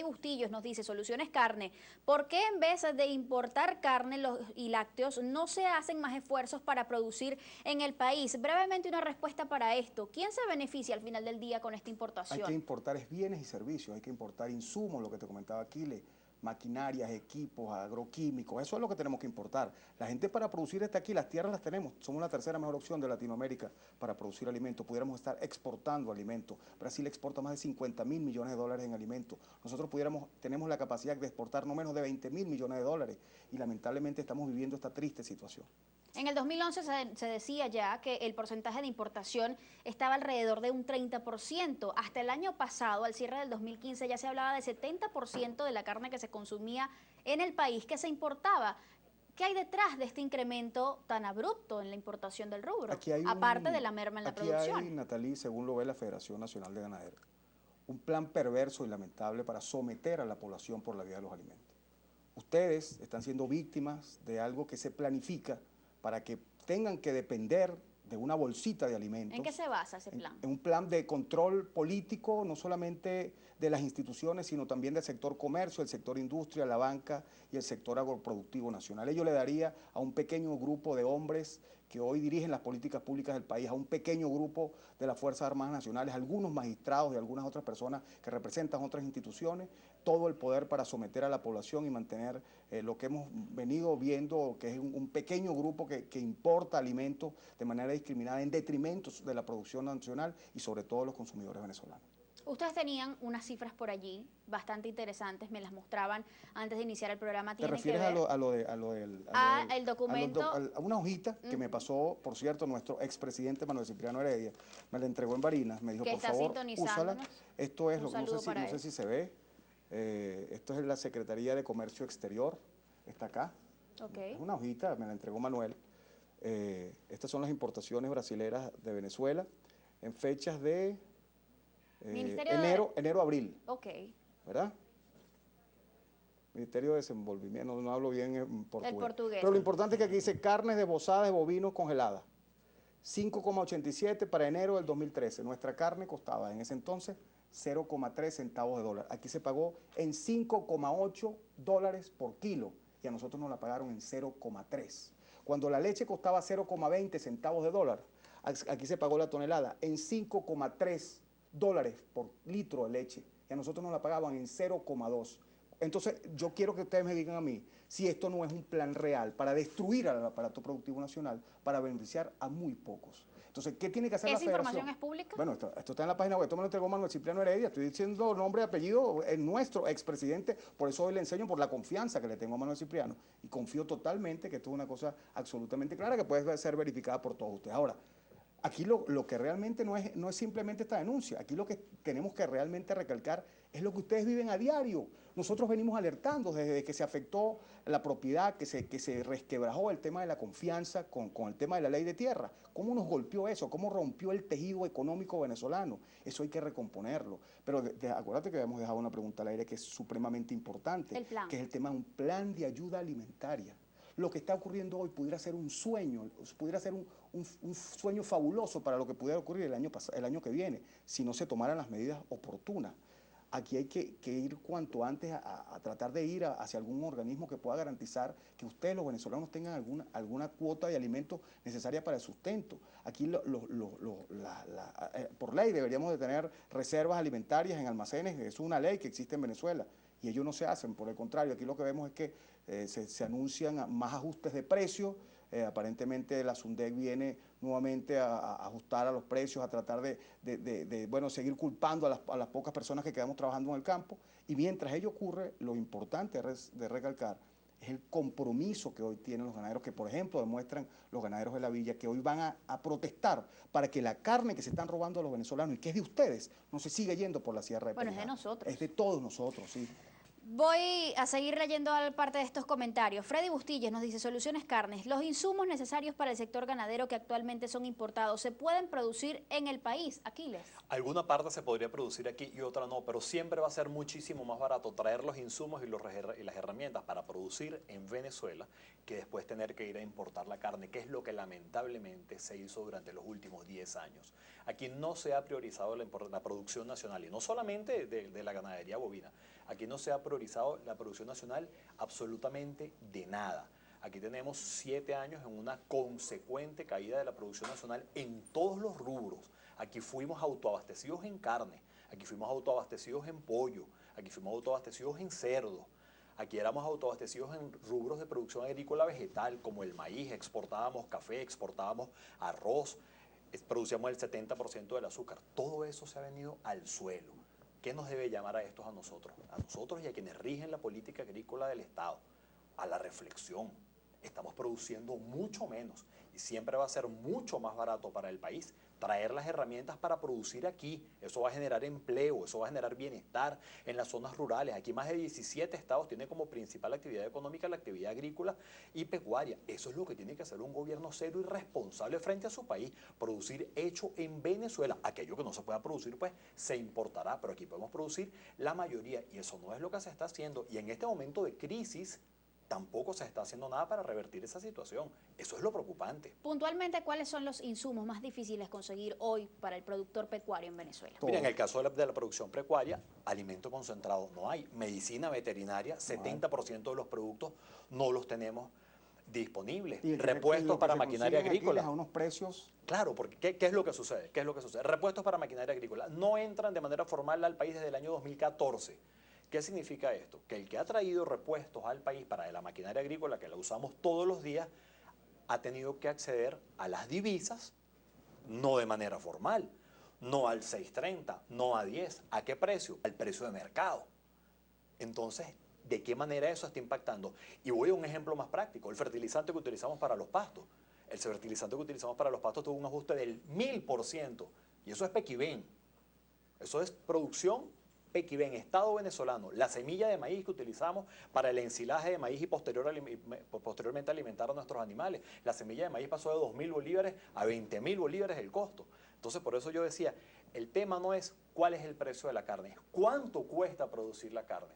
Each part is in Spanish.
Bustillos nos dice, Soluciones Carne, ¿por qué en vez de importar carne y lácteos no se hacen más esfuerzos para producir en el país? Brevemente una respuesta para esto. ¿Quién se beneficia al final del día con esta importación? Hay que importar bienes y servicios, hay que importar insumos, lo que te comentaba Aquiles, maquinarias, equipos, agroquímicos, eso es lo que tenemos que importar. La gente para producir está aquí, las tierras las tenemos, somos la tercera mejor opción de Latinoamérica para producir alimentos, pudiéramos estar exportando alimentos. Brasil exporta más de 50.000 millones de dólares en alimentos, nosotros tenemos la capacidad de exportar no menos de 20.000 millones de dólares y lamentablemente estamos viviendo esta triste situación. En el 2011 se decía ya que el porcentaje de importación estaba alrededor de un 30%. Hasta el año pasado, al cierre del 2015, ya se hablaba de 70% de la carne que se consumía en el país que se importaba. ¿Qué hay detrás de este incremento tan abrupto en la importación del rubro? Aparte de la merma en la producción. Aquí hay, Natalí, según lo ve la Federación Nacional de Ganaderos, un plan perverso y lamentable para someter a la población por la vía de los alimentos. Ustedes están siendo víctimas de algo que se planifica para que tengan que depender de una bolsita de alimentos. ¿En qué se basa ese plan? En un plan de control político, no solamente de las instituciones, sino también del sector comercio, el sector industria, la banca y el sector agroproductivo nacional. Ello le daría a un pequeño grupo de hombres que hoy dirigen las políticas públicas del país, a un pequeño grupo de las Fuerzas Armadas Nacionales, algunos magistrados y algunas otras personas que representan otras instituciones, todo el poder para someter a la población y mantener lo que hemos venido viendo, que es un pequeño grupo que importa alimentos de manera discriminada en detrimento de la producción nacional y sobre todo los consumidores venezolanos. Ustedes tenían unas cifras por allí bastante interesantes, me las mostraban antes de iniciar el programa. ¿Te refieres a el documento? A una hojita que me pasó, por cierto, nuestro expresidente Manuel Cipriano Heredia, me la entregó en Barinas, me dijo, por favor, úsala. Esto es, no sé si se ve, esto es la Secretaría de Comercio Exterior, está acá. Okay. Es una hojita, me la entregó Manuel. Estas son las importaciones brasileras de Venezuela en fechas de enero-abril. Ok. ¿Verdad? Ministerio de Desenvolvimiento, no hablo bien en portugués. El portugués. Pero lo importante es que aquí dice carnes desbozadas de bovinos congeladas. 5,87 para enero del 2013. Nuestra carne costaba en ese entonces 0,3 centavos de dólar. Aquí se pagó en 5,8 dólares por kilo y a nosotros nos la pagaron en 0,3. Cuando la leche costaba 0,20 centavos de dólar, aquí se pagó la tonelada en 5,3 dólares por litro de leche y a nosotros nos la pagaban en 0,2. Entonces yo quiero que ustedes me digan a mí si esto no es un plan real para destruir al aparato productivo nacional, para beneficiar a muy pocos. Entonces, ¿qué tiene que hacer la Federación? ¿Esa información es pública? Bueno, esto está en la página web, esto me lo entregó Manuel Cipriano Heredia, estoy diciendo nombre y apellido, es nuestro expresidente, por eso hoy le enseño por la confianza que le tengo a Manuel Cipriano y confío totalmente que esto es una cosa absolutamente clara que puede ser verificada por todos ustedes. Ahora, aquí lo que realmente no es simplemente esta denuncia, aquí lo que tenemos que realmente recalcar es lo que ustedes viven a diario. Nosotros venimos alertando desde que se afectó la propiedad, que se resquebrajó el tema de la confianza con el tema de la ley de tierra. ¿Cómo nos golpeó eso? ¿Cómo rompió el tejido económico venezolano? Eso hay que recomponerlo. Pero acuérdate que habíamos dejado una pregunta al aire que es supremamente importante, que es el tema de un plan de ayuda alimentaria. Lo que está ocurriendo hoy pudiera ser un sueño, pudiera ser un sueño fabuloso para lo que pudiera ocurrir el año que viene, si no se tomaran las medidas oportunas. Aquí hay que ir cuanto antes a tratar de ir hacia algún organismo que pueda garantizar que ustedes, los venezolanos, tengan alguna cuota de alimentos necesaria para el sustento. Aquí por ley deberíamos de tener reservas alimentarias en almacenes, es una ley que existe en Venezuela. Y ellos no se hacen, por el contrario, aquí lo que vemos es que se anuncian más ajustes de precios, aparentemente la SUNDEC viene nuevamente a ajustar a los precios, a tratar de seguir culpando a las pocas personas que quedamos trabajando en el campo, y mientras ello ocurre, lo importante de recalcar es el compromiso que hoy tienen los ganaderos, que por ejemplo demuestran los ganaderos de la villa, que hoy van a protestar para que la carne que se están robando a los venezolanos y que es de ustedes, no se siga yendo por la sierra de Perijá. Bueno, es de nosotros. Es de todos nosotros, sí. Voy a seguir leyendo parte de estos comentarios. Freddy Bustilles nos dice, Soluciones Carnes, los insumos necesarios para el sector ganadero que actualmente son importados, ¿se pueden producir en el país? Aquiles. Alguna parte se podría producir aquí y otra no, pero siempre va a ser muchísimo más barato traer los insumos y las herramientas para producir en Venezuela que después tener que ir a importar la carne, que es lo que lamentablemente se hizo durante los últimos 10 años. Aquí no se ha priorizado la producción nacional, y no solamente de la ganadería bovina. Aquí no se ha priorizado la producción nacional absolutamente de nada. Aquí tenemos 7 años en una consecuente caída de la producción nacional en todos los rubros. Aquí fuimos autoabastecidos en carne, aquí fuimos autoabastecidos en pollo, aquí fuimos autoabastecidos en cerdo. Aquí éramos autoabastecidos en rubros de producción agrícola vegetal, como el maíz, exportábamos café, exportábamos arroz, producíamos el 70% del azúcar. Todo eso se ha venido al suelo. ¿Qué nos debe llamar a estos a nosotros? A nosotros y a quienes rigen la política agrícola del Estado, a la reflexión. Estamos produciendo mucho menos y siempre va a ser mucho más barato para el país traer las herramientas para producir aquí. Eso va a generar empleo, eso va a generar bienestar en las zonas rurales. Aquí más de 17 estados tienen como principal actividad económica la actividad agrícola y pecuaria. Eso es lo que tiene que hacer un gobierno serio y responsable frente a su país. Producir hecho en Venezuela. Aquello que no se pueda producir, pues se importará, pero aquí podemos producir la mayoría y eso no es lo que se está haciendo. Y en este momento de crisis, tampoco se está haciendo nada para revertir esa situación. Eso es lo preocupante. Puntualmente, ¿cuáles son los insumos más difíciles conseguir hoy para el productor pecuario en Venezuela? Mira, en el caso de la producción pecuaria, alimento concentrado no hay. Medicina veterinaria, 70% de los productos no los tenemos disponibles. Repuestos para maquinaria agrícola. A unos precios. Claro, porque ¿qué es lo que sucede? ¿Qué es lo que sucede? Repuestos para maquinaria agrícola no entran de manera formal al país desde el año 2014. ¿Qué significa esto? Que el que ha traído repuestos al país para la maquinaria agrícola, que la usamos todos los días, ha tenido que acceder a las divisas, no de manera formal, no al 6.30, no a 10. ¿A qué precio? Al precio de mercado. Entonces, ¿de qué manera eso está impactando? Y voy a un ejemplo más práctico, el fertilizante que utilizamos para los pastos. El fertilizante que utilizamos para los pastos tuvo un ajuste del 1000%, y eso es Pequibén. Eso es producción Pequibén, Estado venezolano. La semilla de maíz que utilizamos para el ensilaje de maíz y posteriormente alimentar a nuestros animales. La semilla de maíz pasó de 2.000 bolívares a 20.000 bolívares el costo. Entonces, por eso yo decía, el tema no es cuál es el precio de la carne, es cuánto cuesta producir la carne.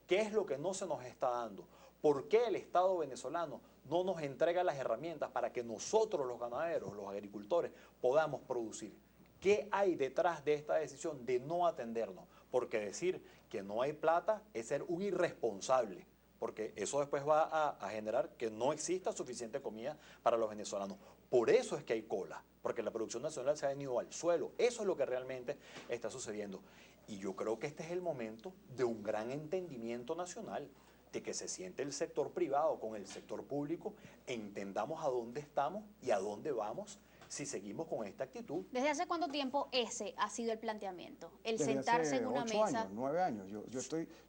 ¿Qué es lo que no se nos está dando? ¿Por qué el Estado venezolano no nos entrega las herramientas para que nosotros, los ganaderos, los agricultores, podamos producir? ¿Qué hay detrás de esta decisión de no atendernos? Porque decir que no hay plata es ser un irresponsable, porque eso después va a generar que no exista suficiente comida para los venezolanos. Por eso es que hay cola, porque la producción nacional se ha venido al suelo. Eso es lo que realmente está sucediendo. Y yo creo que este es el momento de un gran entendimiento nacional, de que se siente el sector privado con el sector público, entendamos a dónde estamos y a dónde vamos si seguimos con esta actitud. ¿Desde hace cuánto tiempo ese ha sido el planteamiento? El Desde sentarse en una 8 mesa. años, 9 años.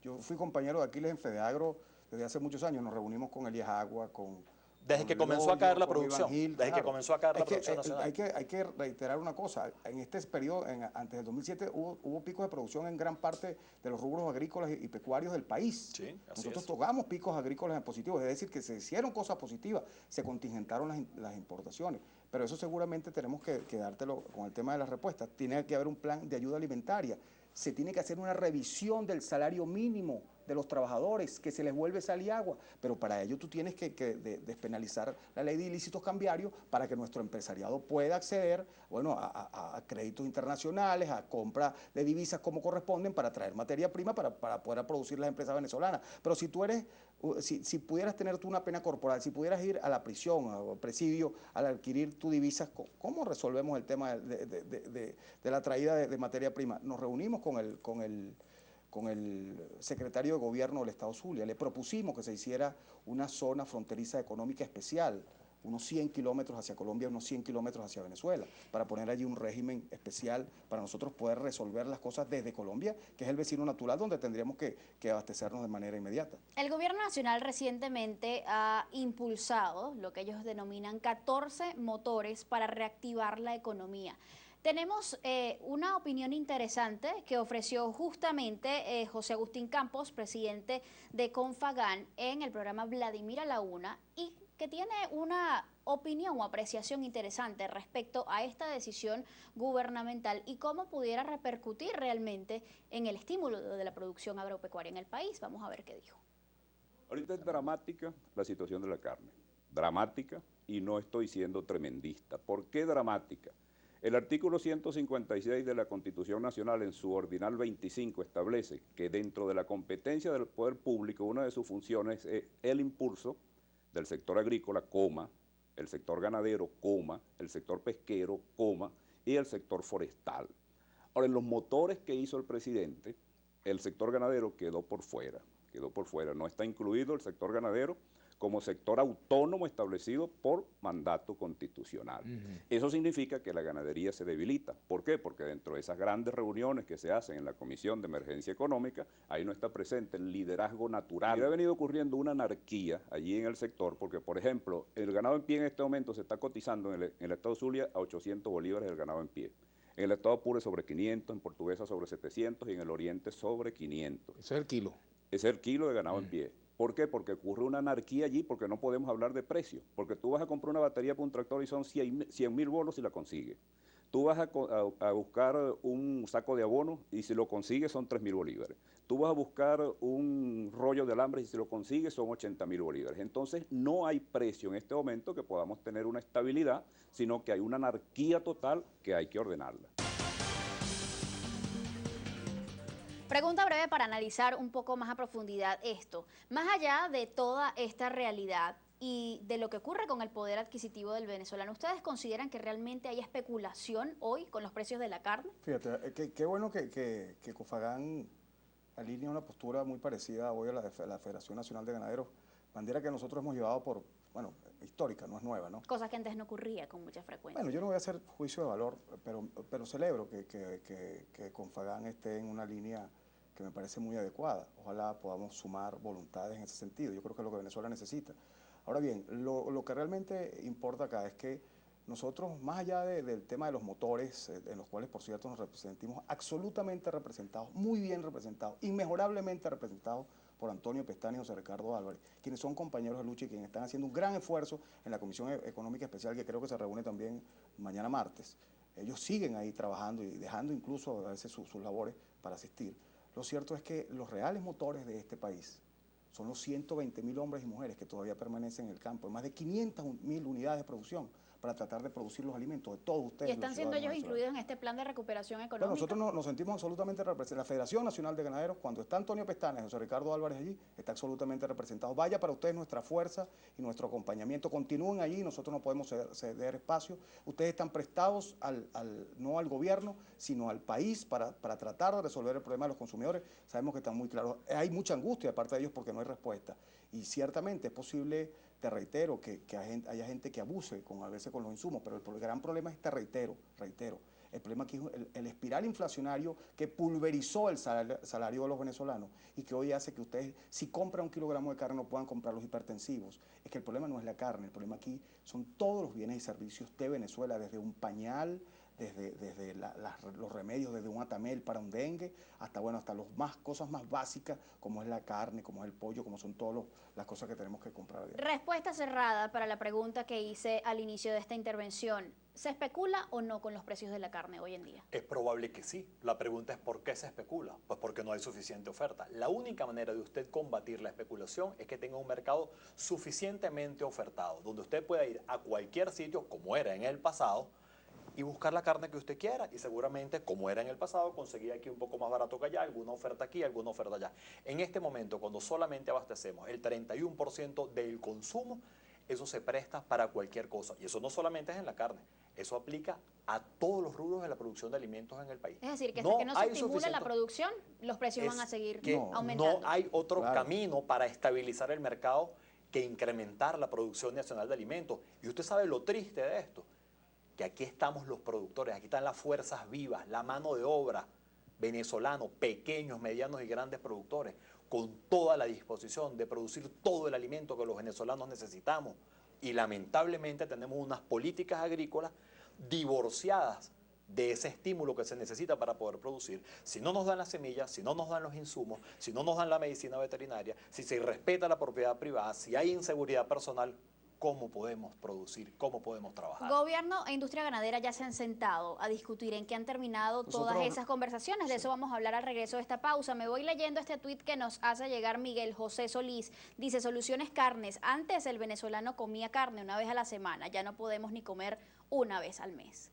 Yo fui compañero de Aquiles en Fedeagro desde hace muchos años. Nos reunimos con Elías Agua, desde que comenzó a caer la producción. Desde que comenzó a caer la producción nacional. Hay que reiterar una cosa. En este periodo, antes del 2007, hubo picos de producción en gran parte de los rubros agrícolas y pecuarios del país. Sí, Nosotros tocamos picos agrícolas en positivos, es decir, que se hicieron cosas positivas, se contingentaron las importaciones. Pero eso seguramente tenemos que dártelo con el tema de las respuestas. Tiene que haber un plan de ayuda alimentaria. Se tiene que hacer una revisión del salario mínimo de los trabajadores, que se les vuelve sal y agua, pero para ello tú tienes que despenalizar la ley de ilícitos cambiarios para que nuestro empresariado pueda acceder, bueno, a créditos internacionales, a compra de divisas como corresponden para traer materia prima para poder producir las empresas venezolanas. Pero si tú eres, si pudieras tener tú una pena corporal, si pudieras ir a la prisión o al presidio al adquirir tu divisas, ¿cómo resolvemos el tema de la traída de materia prima? Nos reunimos con el secretario de Gobierno del Estado Zulia. Le propusimos que se hiciera una zona fronteriza económica especial, unos 100 kilómetros hacia Colombia, unos 100 kilómetros hacia Venezuela, para poner allí un régimen especial para nosotros poder resolver las cosas desde Colombia, que es el vecino natural donde tendríamos que abastecernos de manera inmediata. El Gobierno Nacional recientemente ha impulsado lo que ellos denominan 14 motores para reactivar la economía. Tenemos una opinión interesante que ofreció justamente José Agustín Campos, presidente de Confagán, en el programa Vladimir a la Una, y que tiene una opinión o apreciación interesante respecto a esta decisión gubernamental y cómo pudiera repercutir realmente en el estímulo de la producción agropecuaria en el país. Vamos a ver qué dijo. Ahorita es dramática la situación de la carne, dramática, y no estoy siendo tremendista. ¿Por qué dramática? El artículo 156 de la Constitución Nacional en su ordinal 25 establece que dentro de la competencia del poder público una de sus funciones es el impulso del sector agrícola, coma, el sector ganadero, coma, el sector pesquero, coma, y el sector forestal. Ahora, en los motores que hizo el presidente, el sector ganadero quedó por fuera, no está incluido el sector ganadero como sector autónomo establecido por mandato constitucional. Eso significa que la ganadería se debilita. ¿Por qué? Porque dentro de esas grandes reuniones que se hacen en la Comisión de Emergencia Económica, ahí no está presente el liderazgo natural. Y ha venido ocurriendo una anarquía allí en el sector, porque, por ejemplo, el ganado en pie en este momento se está cotizando en el estado Zulia a 800 bolívares el ganado en pie. En el estado Apure sobre 500, en Portuguesa sobre 700 y en el oriente sobre 500. Ese es el kilo. Ese es el kilo de ganado en pie. ¿Por qué? Porque ocurre una anarquía allí, porque no podemos hablar de precio. Porque tú vas a comprar una batería para un tractor y son 100.000 bolos y la consigues. Tú vas a buscar un saco de abono y si lo consigues son 3.000 bolívares. Tú vas a buscar un rollo de alambre y si lo consigues son 80.000 bolívares. Entonces no hay precio en este momento que podamos tener una estabilidad, sino que hay una anarquía total que hay que ordenarla. Pregunta breve para analizar un poco más a profundidad esto. Más allá de toda esta realidad y de lo que ocurre con el poder adquisitivo del venezolano, ¿ustedes consideran que realmente hay especulación hoy con los precios de la carne? Fíjate, qué bueno que Confagán alinea una postura muy parecida hoy a la Federación Nacional de Ganaderos, bandera que nosotros hemos llevado histórica, no es nueva, ¿no? Cosa que antes no ocurría con mucha frecuencia. Bueno, yo no voy a hacer juicio de valor, pero celebro que Confagán esté en una línea que me parece muy adecuada. Ojalá podamos sumar voluntades en ese sentido. Yo creo que es lo que Venezuela necesita. Ahora bien, lo que realmente importa acá es que nosotros, más allá del tema de los motores, en los cuales, por cierto, nos sentimos absolutamente representados, muy bien representados, inmejorablemente representados por Antonio Pestana y José Ricardo Álvarez, quienes son compañeros de lucha y quienes están haciendo un gran esfuerzo en la Comisión Económica Especial, que creo que se reúne también mañana martes. Ellos siguen ahí trabajando y dejando incluso a veces sus labores para asistir. Lo cierto es que los reales motores de este país son los 120.000 hombres y mujeres que todavía permanecen en el campo, más de 500.000 unidades de producción para tratar de producir los alimentos de todos ustedes. ¿Y están siendo ellos incluidos en este plan de recuperación económica? Bueno, nosotros nos sentimos absolutamente representados. La Federación Nacional de Ganaderos, cuando está Antonio Pestana y José Ricardo Álvarez allí, está absolutamente representado. Vaya para ustedes nuestra fuerza y nuestro acompañamiento. Continúen allí, nosotros no podemos ceder espacio. Ustedes están prestados no al gobierno, sino al país para tratar de resolver el problema de los consumidores. Sabemos que están muy claros. Hay mucha angustia de parte de ellos porque no hay respuesta. Y ciertamente es posible, te reitero, que haya gente que abuse a veces con los insumos, pero el gran problema es, reitero, el problema aquí es el espiral inflacionario que pulverizó el salario de los venezolanos y que hoy hace que ustedes, si compran 1 kilogramo de carne, no puedan comprar los hipertensivos. Es que el problema no es la carne, el problema aquí son todos los bienes y servicios de Venezuela, desde un pañal, desde los remedios, desde un atamel para un dengue, hasta cosas más básicas, como es la carne, como es el pollo, como son todas las cosas que tenemos que comprar. Respuesta cerrada para la pregunta que hice al inicio de esta intervención. ¿Se especula o no con los precios de la carne hoy en día? Es probable que sí. La pregunta es ¿por qué se especula? Pues porque no hay suficiente oferta. La única manera de usted combatir la especulación es que tenga un mercado suficientemente ofertado, donde usted pueda ir a cualquier sitio, como era en el pasado, y buscar la carne que usted quiera y seguramente, como era en el pasado, conseguir aquí un poco más barato que allá, alguna oferta aquí, alguna oferta allá. En este momento, cuando solamente abastecemos el 31% del consumo, eso se presta para cualquier cosa. Y eso no solamente es en la carne, eso aplica a todos los rubros de la producción de alimentos en el país. Es decir, que hasta que no se estimule la producción, los precios van a seguir aumentando. No hay otro camino para estabilizar el mercado que incrementar la producción nacional de alimentos. Y usted sabe lo triste de esto, que aquí estamos los productores, aquí están las fuerzas vivas, la mano de obra venezolano, pequeños, medianos y grandes productores, con toda la disposición de producir todo el alimento que los venezolanos necesitamos. Y lamentablemente tenemos unas políticas agrícolas divorciadas de ese estímulo que se necesita para poder producir, si no nos dan las semillas, si no nos dan los insumos, si no nos dan la medicina veterinaria, si se respeta la propiedad privada, si hay inseguridad personal, ¿cómo podemos producir? ¿Cómo podemos trabajar? Gobierno e industria ganadera ya se han sentado a discutir en qué han terminado todas esas conversaciones. De eso vamos a hablar al regreso de esta pausa. Me voy leyendo este tuit que nos hace llegar Miguel José Solís. Dice, Soluciones Carnes. Antes el venezolano comía carne una vez a la semana. Ya no podemos ni comer una vez al mes.